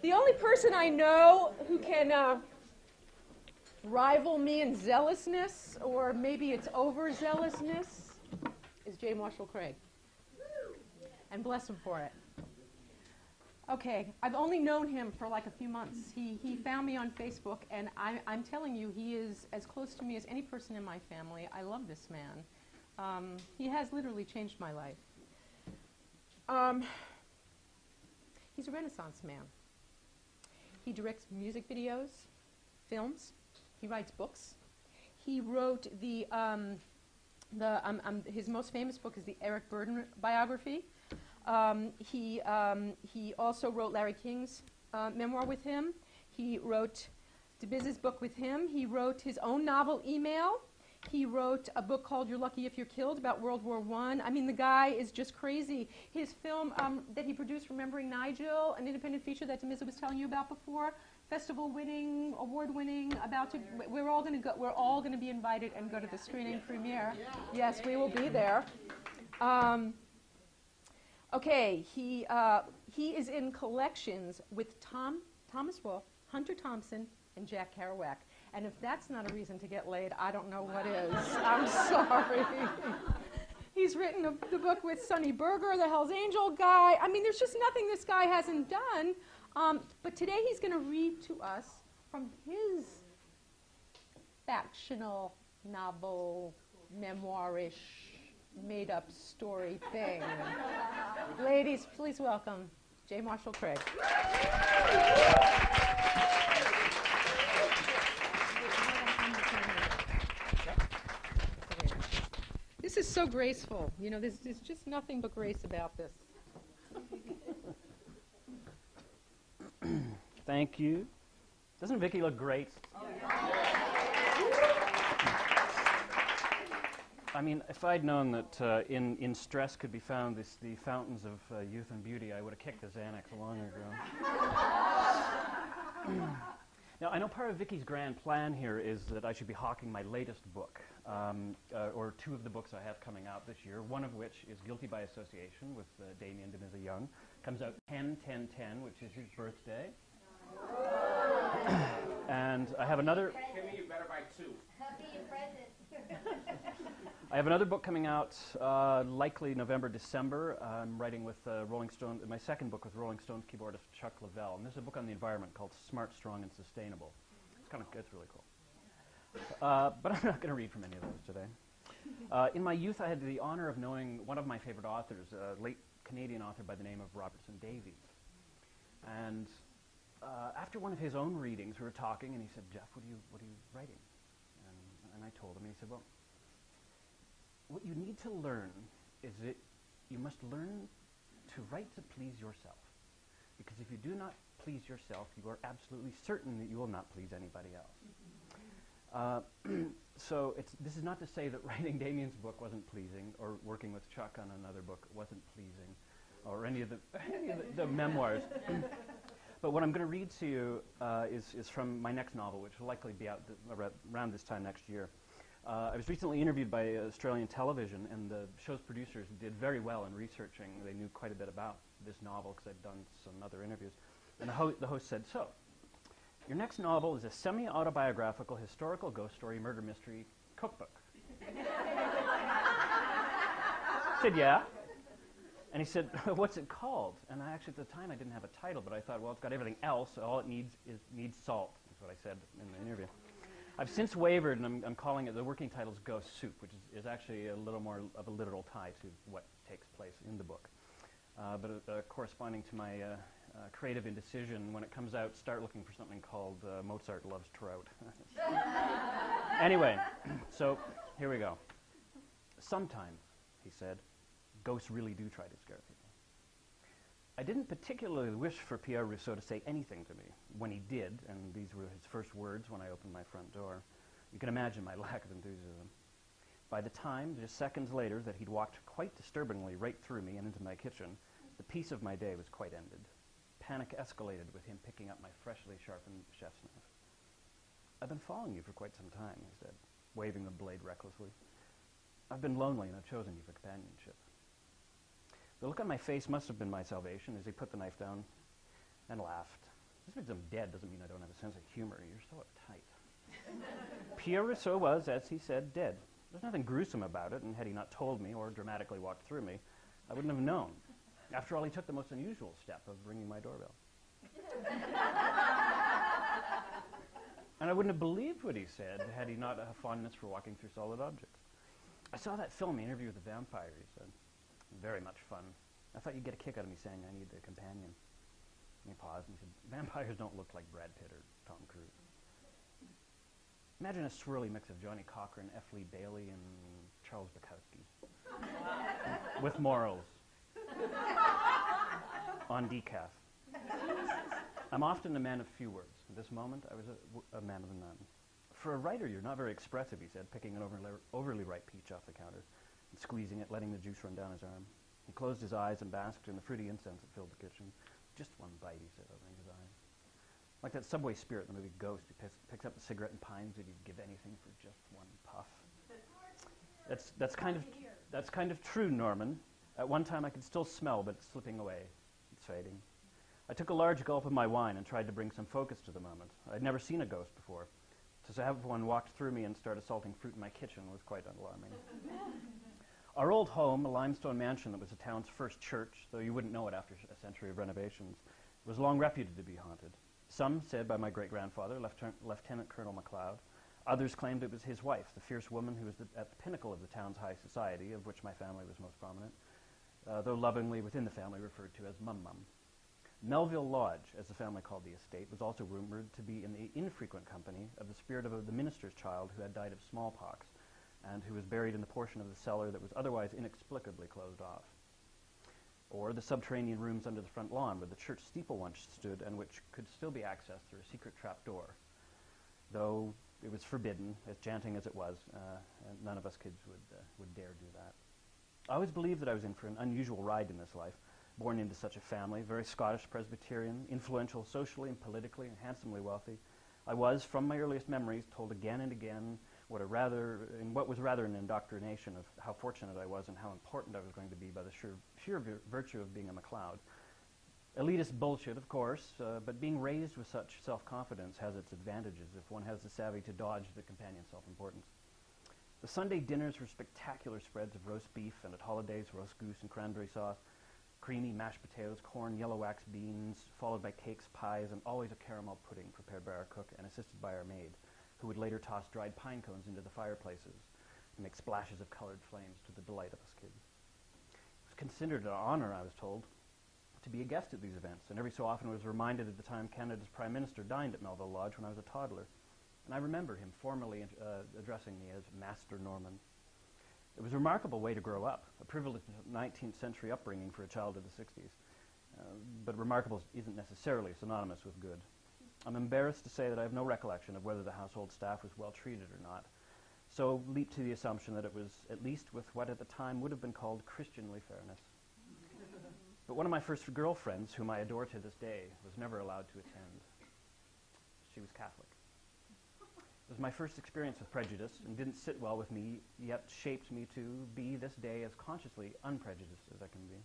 The only person I know who can rival me in zealousness, or maybe it's overzealousness, is J. Marshall Craig. And bless him for it. Okay, I've only known him for like a few months. He found me on Facebook, and I'm telling you, he is as close to me as any person in my family. I love this man. He has literally changed my life. He's a Renaissance man. He directs music videos, films. He writes books. He wrote his most famous book is the Eric Burdon biography. He also wrote Larry King's memoir with him. He wrote DeBiz's book with him. He wrote his own novel, Email. He wrote a book called You're Lucky If You're Killed about World War I. I mean, the guy is just crazy. His film that he produced, Remembering Nigel, an independent feature that DeBiz was telling you about before, festival-winning, award-winning, about to. We're all going to go. We're all going to be invited and go to the screening premiere. Yes, we will be there. Okay, he is in collections with Thomas Wolfe, Hunter Thompson, and Jack Kerouac. And if that's not a reason to get laid, I don't know what is. I'm sorry. He's written the book with Sonny Berger, the Hells Angel guy. I mean, there's just nothing this guy hasn't done. But today he's going to read to us from his factional novel, memoirish, made-up story thing. Ladies, please welcome J. Marshall Craig. This is so graceful. You know, there's just nothing but grace about this. Thank you. Doesn't Vicki look great? Oh, I mean, if I'd known that in stress could be found the fountains of youth and beauty, I would have kicked the Xanax long ago. Now, I know part of Vicki's grand plan here is that I should be hawking my latest book, or two of the books I have coming out this year, one of which is Guilty by Association with Damien DeMizza Young. Comes out 10/10/10, which is his birthday. And I have another... Timmy, you better buy two. Happy present. I have another book coming out likely November, December. I'm writing with Rolling Stone, my second book with Rolling Stones keyboardist Chuck Leavell. And this is a book on the environment called Smart, Strong, and Sustainable. It's really cool. But I'm not going to read from any of those today. In my youth, I had the honor of knowing one of my favorite authors, a late Canadian author by the name of Robertson Davies. And after one of his own readings, we were talking, and he said, "Jeff, what are you writing?" And I told him, and he said, "Well, what you need to learn is that you must learn to write to please yourself. Because if you do not please yourself, you are absolutely certain that you will not please anybody else." So this is not to say that writing Damien's book wasn't pleasing, or working with Chuck on another book wasn't pleasing, or any of the memoirs. But what I'm going to read to you is from my next novel, which will likely be out around this time next year. I was recently interviewed by Australian television, and the show's producers did very well in researching. They knew quite a bit about this novel because I'd done some other interviews. And the host said, "So, your next novel is a semi-autobiographical historical ghost story murder mystery cookbook." I said, "Yeah." And he said, "What's it called?" And actually, at the time, I didn't have a title, but I thought, well, it's got everything else. So all it needs salt, is what I said in the interview. I've since wavered, and I'm calling it, the working title is Ghost Soup, which is actually a little more of a literal tie to what takes place in the book. But corresponding to my creative indecision, when it comes out, start looking for something called Mozart Loves Trout. Anyway, so here we go. "Sometimes," he said, "ghosts really do try to scare people. I didn't particularly wish for Pierre Rousseau to say anything to me. When he did, and these were his first words when I opened my front door, you can imagine my lack of enthusiasm. By the time, just seconds later, that he'd walked quite disturbingly right through me and into my kitchen, the peace of my day was quite ended. Panic escalated with him picking up my freshly sharpened chef's knife. I've been following you for quite some time," he said, waving the blade recklessly. "I've been lonely, and I've chosen you for companionship." The look on my face must have been my salvation as he put the knife down and laughed. Just because I'm dead doesn't mean I don't have a sense of humor. You're so uptight. Pierre Rousseau was, as he said, dead. There's nothing gruesome about it, and had he not told me or dramatically walked through me, I wouldn't have known. After all, he took the most unusual step of ringing my doorbell. And I wouldn't have believed what he said had he not a fondness for walking through solid objects. I saw that film, The Interview with the Vampire, he said. Very much fun. I thought you'd get a kick out of me saying I need a companion. And he paused and he said, vampires don't look like Brad Pitt or Tom Cruise. Imagine a swirly mix of Johnny Cochran, F. Lee Bailey, and Charles Bukowski. With morals. On decaf. I'm often a man of few words. At this moment, I was a man of none. For a writer, you're not very expressive, he said, picking an overly ripe peach off the counter and squeezing it, letting the juice run down his arm. He closed his eyes and basked in the fruity incense that filled the kitchen. Just one bite, he said, opening his eyes. Like that subway spirit in the movie Ghost, who picks up a cigarette and pines that he'd give anything for just one puff. That's kind of true, Norman. At one time I could still smell, but it's slipping away. It's fading. I took a large gulp of my wine and tried to bring some focus to the moment. I'd never seen a ghost before. To have one walk through me and start assaulting fruit in my kitchen was quite alarming. Our old home, a limestone mansion that was the town's first church, though you wouldn't know it after a century of renovations, was long reputed to be haunted. Some said by my great-grandfather, Lieutenant Colonel MacLeod. Others claimed it was his wife, the fierce woman who was at the pinnacle of the town's high society, of which my family was most prominent, though lovingly within the family referred to as Mum Mum. Melville Lodge, as the family called the estate, was also rumored to be in the infrequent company of the spirit of the minister's child who had died of smallpox and who was buried in the portion of the cellar that was otherwise inexplicably closed off. Or the subterranean rooms under the front lawn where the church steeple once stood and which could still be accessed through a secret trap door, though it was forbidden, as chanting as it was, and none of us kids would dare do that. I always believed that I was in for an unusual ride in this life, born into such a family, very Scottish Presbyterian, influential socially and politically, and handsomely wealthy. I was, from my earliest memories, told again and again what was rather an indoctrination of how fortunate I was and how important I was going to be by the sheer virtue of being a MacLeod. Elitist bullshit, of course, but being raised with such self-confidence has its advantages if one has the savvy to dodge the companion self-importance. The Sunday dinners were spectacular spreads of roast beef, and at holidays, roast goose and cranberry sauce, creamy mashed potatoes, corn, yellow wax beans, followed by cakes, pies, and always a caramel pudding prepared by our cook and assisted by our maid, who would later toss dried pine cones into the fireplaces and make splashes of colored flames to the delight of us kids. It was considered an honor, I was told, to be a guest at these events, and every so often I was reminded of the time Canada's Prime Minister dined at Melville Lodge when I was a toddler. And I remember him formally addressing me as Master Norman. It was a remarkable way to grow up, a privileged 19th century upbringing for a child of the 60s. But remarkable isn't necessarily synonymous with good. I'm embarrassed to say that I have no recollection of whether the household staff was well treated or not, so leap to the assumption that it was at least with what at the time would have been called Christianly fairness. But one of my first girlfriends, whom I adore to this day, was never allowed to attend. She was Catholic. It was my first experience with prejudice and didn't sit well with me, yet shaped me to be this day as consciously unprejudiced as I can be.